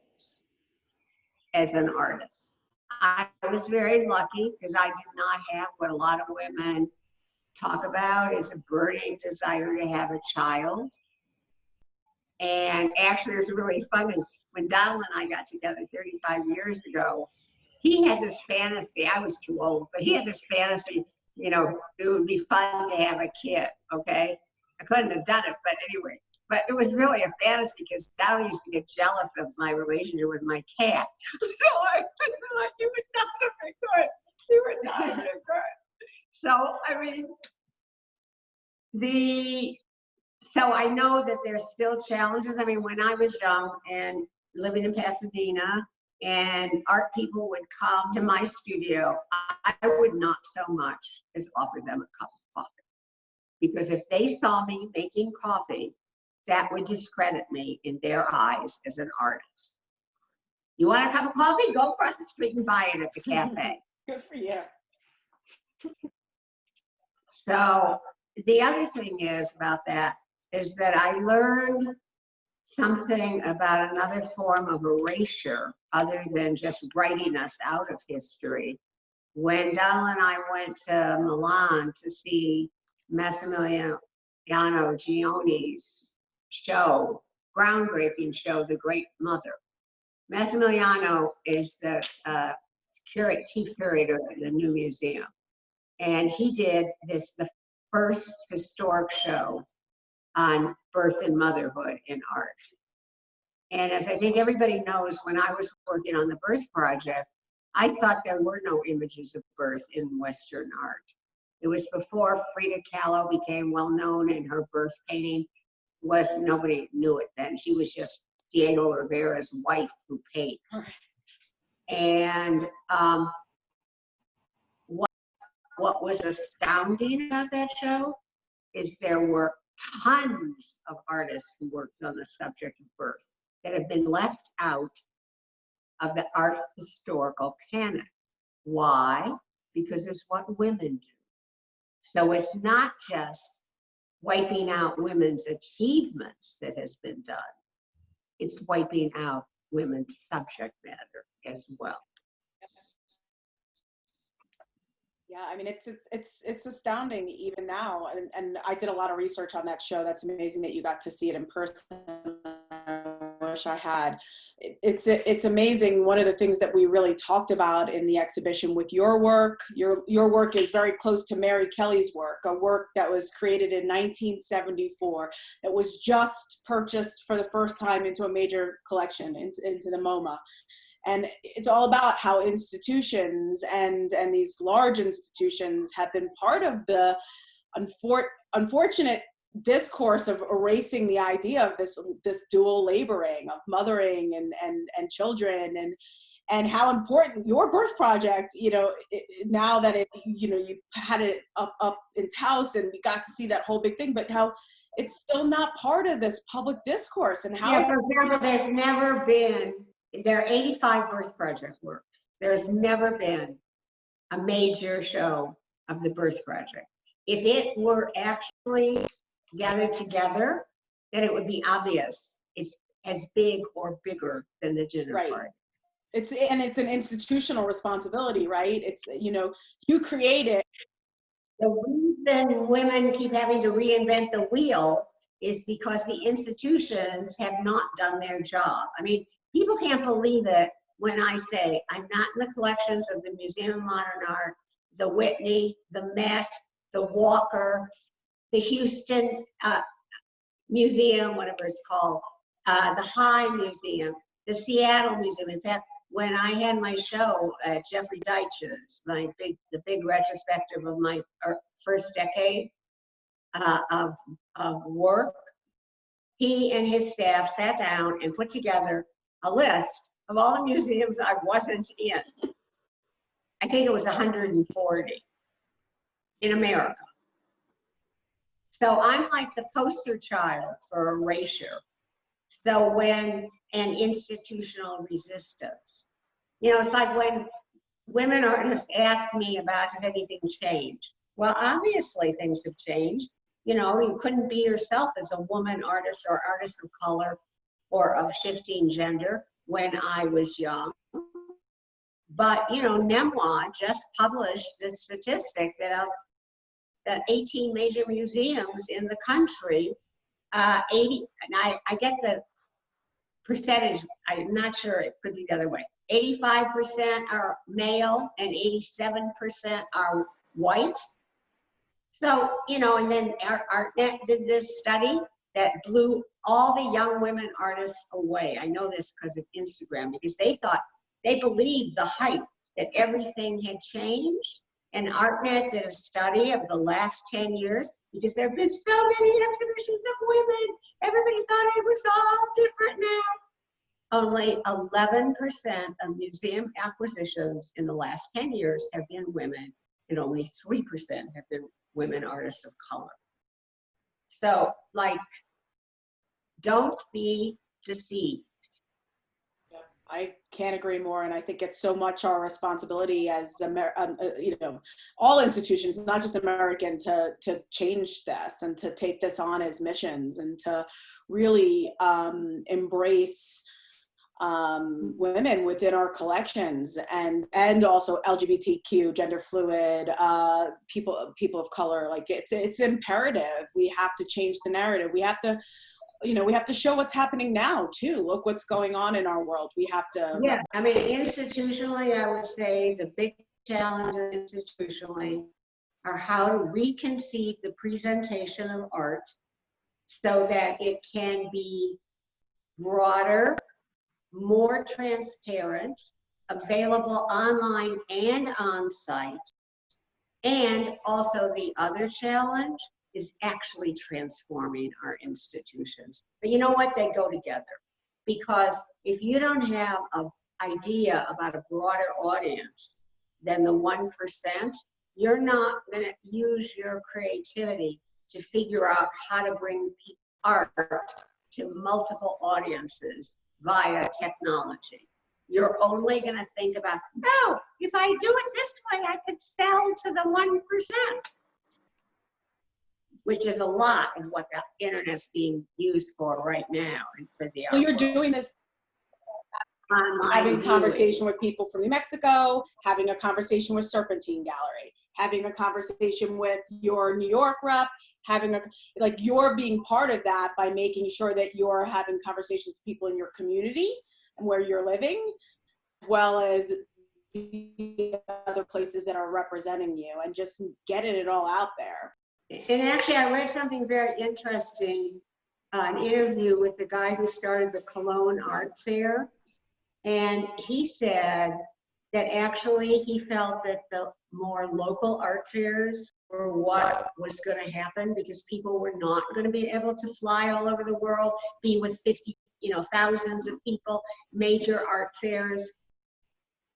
as an artist. I was very lucky because I did not have what a lot of women talk about is a burning desire to have a child. And actually, it's really funny. When Donald and I got together 35 years ago, he had this fantasy. I was too old, but he had this fantasy, you know, it would be fun to have a kid, okay? I couldn't have done it, but anyway. But it was really a fantasy because Donald used to get jealous of my relationship with my cat. So I was like, he would not have been good. He would not have been good. So, I mean, so I know that there's still challenges. I mean, when I was young and living in Pasadena and art people would come to my studio, I would not so much as offer them a cup of coffee. Because if they saw me making coffee, that would discredit me in their eyes as an artist. You want a cup of coffee? Go across the street and buy it at the cafe. Good for you. So the other thing is about that is that I learned something about another form of erasure other than just writing us out of history. When Donald and I went to Milan to see Massimiliano Gioni's show, groundbreaking show, The Great Mother. Massimiliano is the chief curator of the new museum. And he did the first historic show on birth and motherhood in art. And as I think everybody knows, when I was working on the Birth Project, I thought there were no images of birth in Western art. It was before Frida Kahlo became well known and her birth painting nobody knew it then. She was just Diego Rivera's wife who paints. And what was astounding about that show is there were tons of artists who worked on the subject of birth that have been left out of the art historical canon. Why? Because it's what women do. So it's not just wiping out women's achievements that has been done. It's wiping out women's subject matter as well. Yeah, I mean, it's astounding even now. And I did a lot of research on that show. That's amazing that you got to see it in person. I wish I had. It's amazing. One of the things that we really talked about in the exhibition with your work is very close to Mary Kelly's work, a work that was created in 1974 that was just purchased for the first time into a major collection, into the MoMA. And it's all about how institutions and these large institutions have been part of the unfortunate discourse of erasing the idea of this dual laboring of mothering and children, and how important your birth project, now that you had it up in Taos and we got to see that whole big thing, but how it's still not part of this public discourse. And how for example, there's never been, there are 85 birth project works. There's never been a major show of the birth project. If it were actually gathered together, then it would be obvious it's as big or bigger than the dinner party. It's an institutional responsibility, right? It's, you know, you create it. The reason women keep having to reinvent the wheel is because the institutions have not done their job. I mean, people can't believe it when I say I'm not in the collections of the Museum of Modern Art, the Whitney, the Met, the Walker, the Houston Museum, whatever it's called, the High Museum, the Seattle Museum. In fact, when I had my show at Jeffrey Deitch's, the big retrospective of my first decade of work, he and his staff sat down and put together a list of all the museums I wasn't in. I think it was 140 in America. So I'm like the poster child for erasure. So when an institutional resistance, you know, it's like when women artists ask me about, has anything changed? Well, obviously things have changed. You know, you couldn't be yourself as a woman artist or artist of color or of shifting gender when I was young. But, you know, NEMWA just published this statistic that of the 18 major museums in the country, 80, and I get the percentage, I'm not sure, it could be the other way. 85% are male and 87% are white. So, you know, and then ArtNet did this study that blew all the young women artists away. I know this because of Instagram, because they believed the hype that everything had changed. And ArtNet did a study of the last 10 years because there have been so many exhibitions of women. Everybody thought it was all different now. Only 11% of museum acquisitions in the last 10 years have been women, and only 3% have been women artists of color. So, like, don't be deceived. I can't agree more, and I think it's so much our responsibility as you know, all institutions, not just American, to change this and to take this on as missions and to really embrace women within our collections and also LGBTQ, gender fluid, people of color. Like it's imperative. We have to change the narrative. We have to. You know, we have to show what's happening now too. Look what's going on in our world. We have to. Yeah, I mean, institutionally, I would say the big challenges institutionally are how to reconceive the presentation of art so that it can be broader, more transparent, available online and on site. And also the other challenge is actually transforming our institutions. But you know what? They go together. Because if you don't have an idea about a broader audience than the 1%, you're not going to use your creativity to figure out how to bring art to multiple audiences via technology. You're only going to think about, oh, if I do it this way, I could sell to the 1%. Which is a lot of what the internet's being used for right now. And for the well, you're doing this, having a conversation with people from New Mexico, having a conversation with Serpentine Gallery, having a conversation with your New York rep, you're being part of that by making sure that you're having conversations with people in your community and where you're living, as well as the other places that are representing you, and just getting it all out there. And actually, I read something very interesting, an interview with the guy who started the Cologne Art Fair. And he said that actually he felt that the more local art fairs were what was going to happen, because people were not going to be able to fly all over the world, be with 50, you know, thousands of people. Major art fairs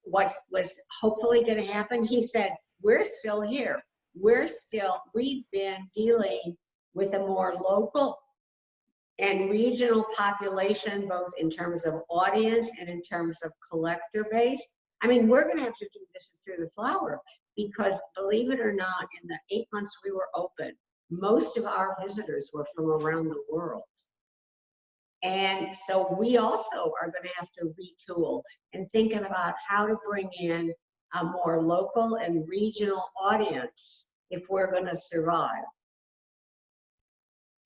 was hopefully going to happen. He said, we're still here. We've been dealing with a more local and regional population, both in terms of audience and in terms of collector base. I mean, we're going to have to do this through the flower, because believe it or not, in the 8 months we were open, most of our visitors were from around the world. And so we also are going to have to retool and think about how to bring in a more local and regional audience if we're going to survive.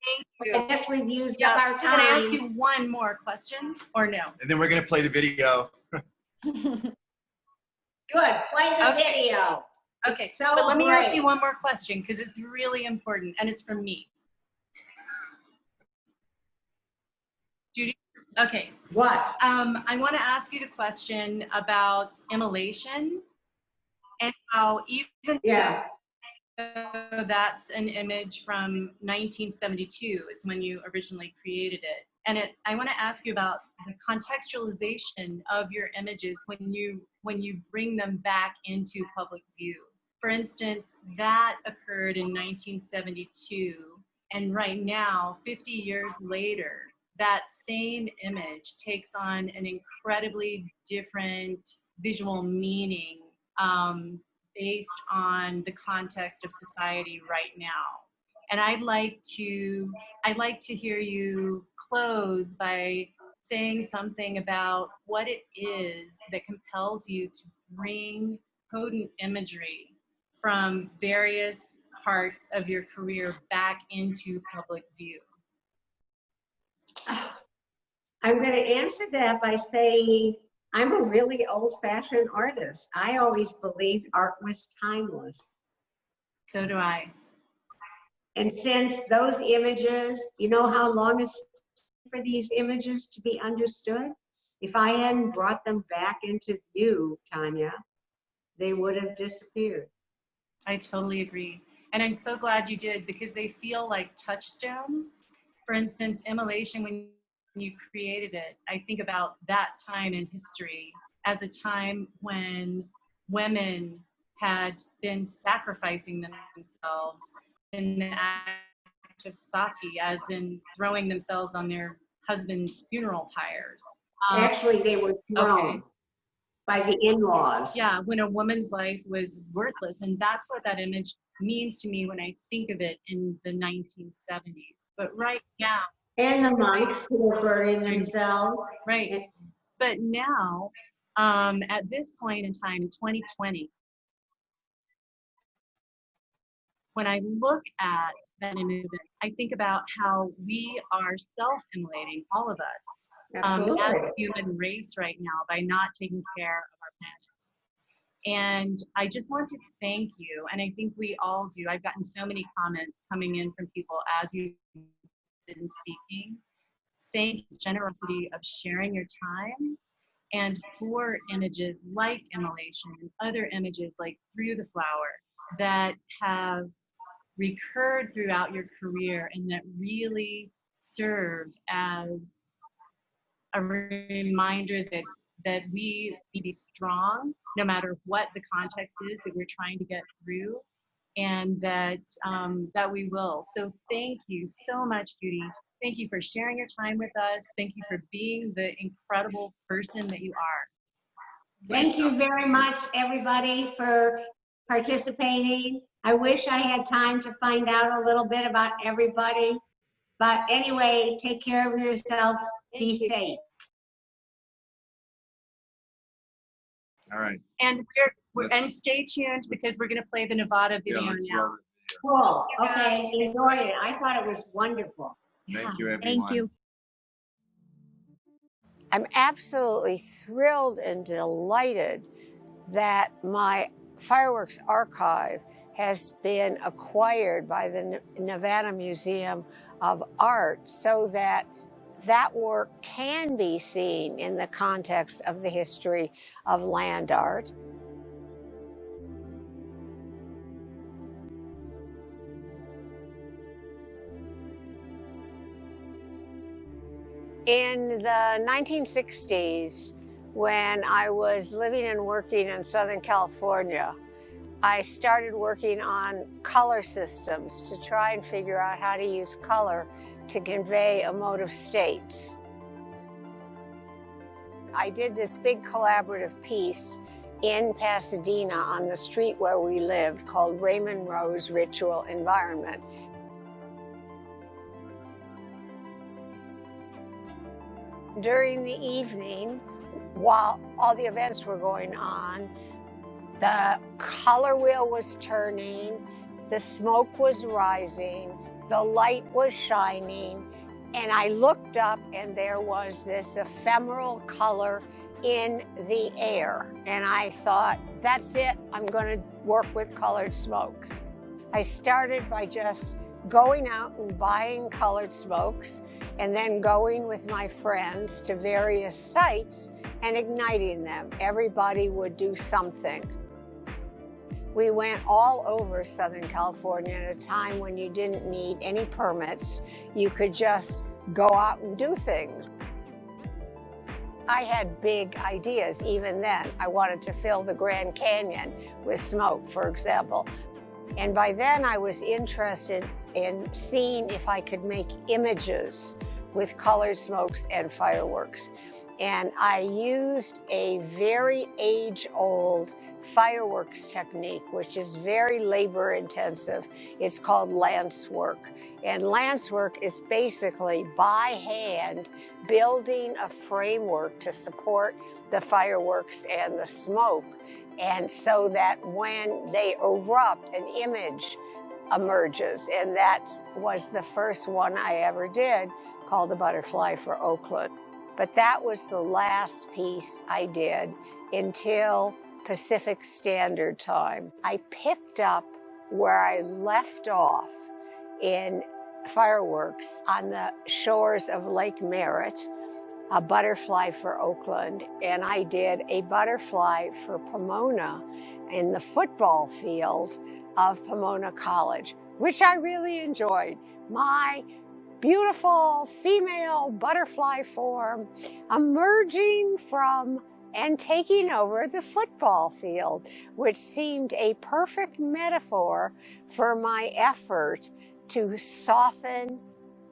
Thank you. I guess we've used Yeah, up our can I ask time. you one more question or no? And then we're going to play the video. Good, play the video. Okay, It's so but let me ask you great. one more question because it's really important and it's from me. Judy, okay. What? I want to ask you the question about immolation and how even Yeah. though that's an image from 1972 is when you originally created it. And I want to ask you about the contextualization of your images when you bring them back into public view. For instance, that occurred in 1972, and right now, 50 years later, that same image takes on an incredibly different visual meaning based on the context of society right now. And I'd like to hear you close by saying something about what it is that compels you to bring potent imagery from various parts of your career back into public view. I'm going to answer that by saying I'm a really old-fashioned artist. I always believed art was timeless. So do I. And since those images, you know how long it's for these images to be understood? If I hadn't brought them back into view, Tonya, they would have disappeared. I totally agree. And I'm so glad you did because they feel like touchstones. For instance, immolation, when you created it, I think about that time in history as a time when women had been sacrificing themselves in the act of sati, as in throwing themselves on their husband's funeral pyres. Actually, they were thrown by the in-laws. Yeah, when a woman's life was worthless. And that's what that image means to me when I think of it in the 1970s. But right now. And the monks who were burning themselves. Right. But now, at this point in time, in 2020, when I look at that image, I think about how we are self-immolating, all of us, as a human race right now by not taking care of our planet. And I just want to thank you, and I think we all do. I've gotten so many comments coming in from people as you've been speaking. Thank you for the generosity of sharing your time, and for images like immolation and other images like Through the Flower that have recurred throughout your career and that really serve as a reminder that we need to be strong no matter what the context is that we're trying to get through, and that that we will. So thank you so much, Judy. Thank you for sharing your time with us. Thank you for being the incredible person that you are. Thank you very much, everybody, for participating. I wish I had time to find out a little bit about everybody. But anyway, take care of yourself. Be safe. All right. And and stay tuned because we're going to play the Nevada video now. Cool. Okay. Enjoyed it. I thought it was wonderful. Thank you, everyone. Thank you. I'm absolutely thrilled and delighted that my fireworks archive has been acquired by the Nevada Museum of Art so that that work can be seen in the context of the history of land art. In the 1960s, when I was living and working in Southern California, I started working on color systems to try and figure out how to use color to convey emotive states. I did this big collaborative piece in Pasadena on the street where we lived called Raymond Rose Ritual Environment. during the evening, while all the events were going on, the color wheel was turning, the smoke was rising, the light was shining, and I looked up and there was this ephemeral color in the air. And I thought, that's it, I'm gonna work with colored smokes. I started by just going out and buying colored smokes and then going with my friends to various sites and igniting them. Everybody would do something. We went all over Southern California at a time when you didn't need any permits. You could just go out and do things. I had big ideas even then. I wanted to fill the Grand Canyon with smoke, for example. And by then I was interested in seeing if I could make images with colored smokes and fireworks. And I used a very age-old fireworks technique, which is very labor intensive. It's called lance work. And lance work is basically by hand building a framework to support the fireworks and the smoke. And so that when they erupt, an image emerges. And that was the first one I ever did, called the Butterfly for Oakland. But that was the last piece I did until Pacific Standard Time. I picked up where I left off in fireworks on the shores of Lake Merritt, a butterfly for Oakland, and I did a butterfly for Pomona in the football field of Pomona College, which I really enjoyed. My beautiful female butterfly form emerging from and taking over the football field, which seemed a perfect metaphor for my effort to soften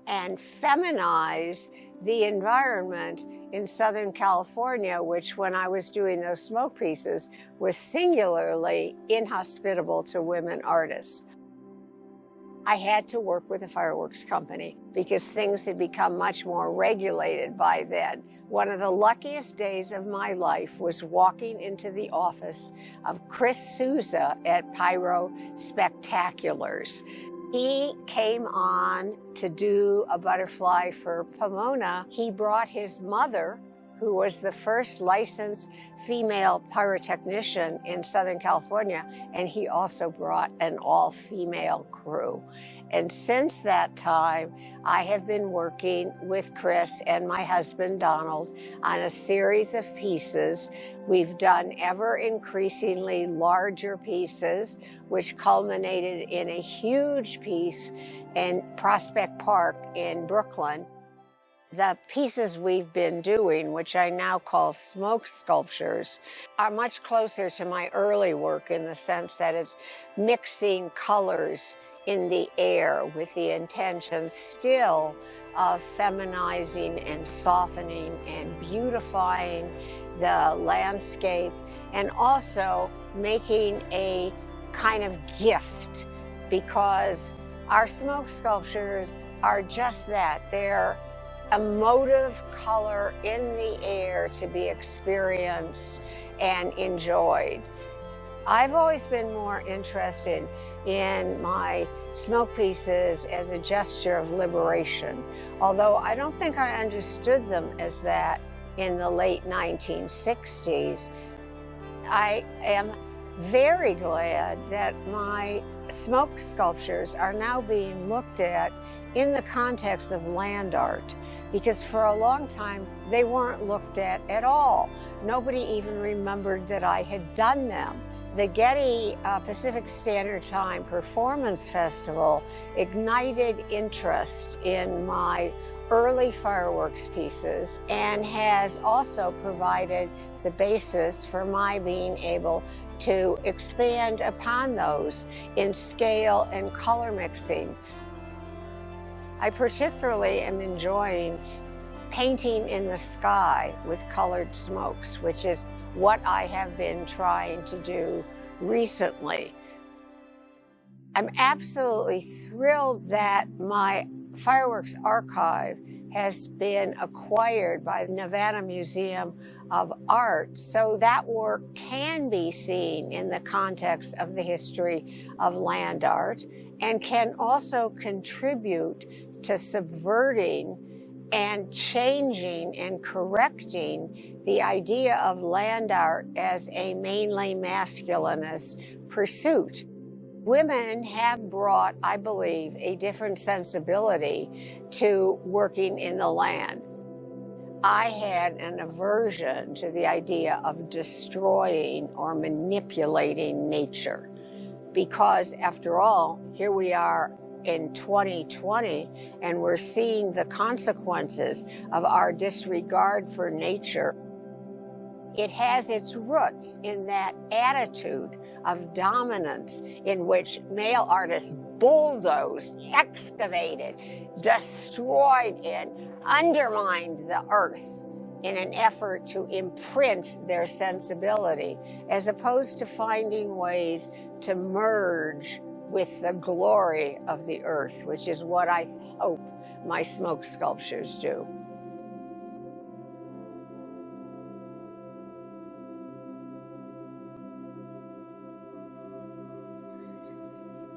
and feminize the environment in Southern California, which when I was doing those smoke pieces was singularly inhospitable to women artists. I had to work with a fireworks company because things had become much more regulated by then. One of the luckiest days of my life was walking into the office of Chris Souza at Pyro Spectaculars. He came on to do a butterfly for Pomona. He brought his mother, who was the first licensed female pyrotechnician in Southern California, and he also brought an all-female crew. And since that time, I have been working with Chris and my husband, Donald, on a series of pieces. We've done ever increasingly larger pieces, which culminated in a huge piece in Prospect Park in Brooklyn. The pieces we've been doing, which I now call smoke sculptures, are much closer to my early work in the sense that it's mixing colors in the air with the intention still of feminizing and softening and beautifying the landscape, and also making a kind of gift, because our smoke sculptures are just that. They're emotive color in the air to be experienced and enjoyed. I've always been more interested in my smoke pieces as a gesture of liberation, although I don't think I understood them as that in the late 1960s. I am very glad that my smoke sculptures are now being looked at in the context of land art, because for a long time they weren't looked at all. Nobody even remembered that I had done them. The Getty Pacific Standard Time Performance Festival ignited interest in my early fireworks pieces and has also provided the basis for my being able to expand upon those in scale and color mixing. I particularly am enjoying painting in the sky with colored smokes, which is what I have been trying to do recently. I'm absolutely thrilled that my fireworks archive has been acquired by the Nevada Museum of Art. So that work can be seen in the context of the history of land art and can also contribute to subverting and changing and correcting the idea of land art as a mainly masculinist pursuit. Women have brought, I believe, a different sensibility to working in the land. I had an aversion to the idea of destroying or manipulating nature because, after all, here we are in 2020 and we're seeing the consequences of our disregard for nature. It has its roots in that attitude of dominance in which male artists bulldozed, excavated, destroyed, and undermined the earth in an effort to imprint their sensibility, as opposed to finding ways to merge with the glory of the earth, which is what I hope my smoke sculptures do.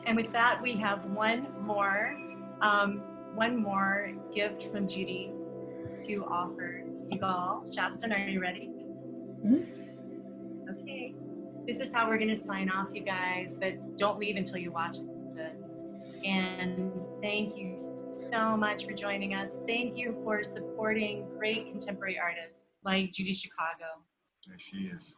And with that, we have one more gift from Judy to offer you all. Shaston, are you ready? Okay. This is how we're going to sign off, you guys, but don't leave until you watch this. And thank you so much for joining us. Thank you for supporting great contemporary artists like Judy Chicago. There she is.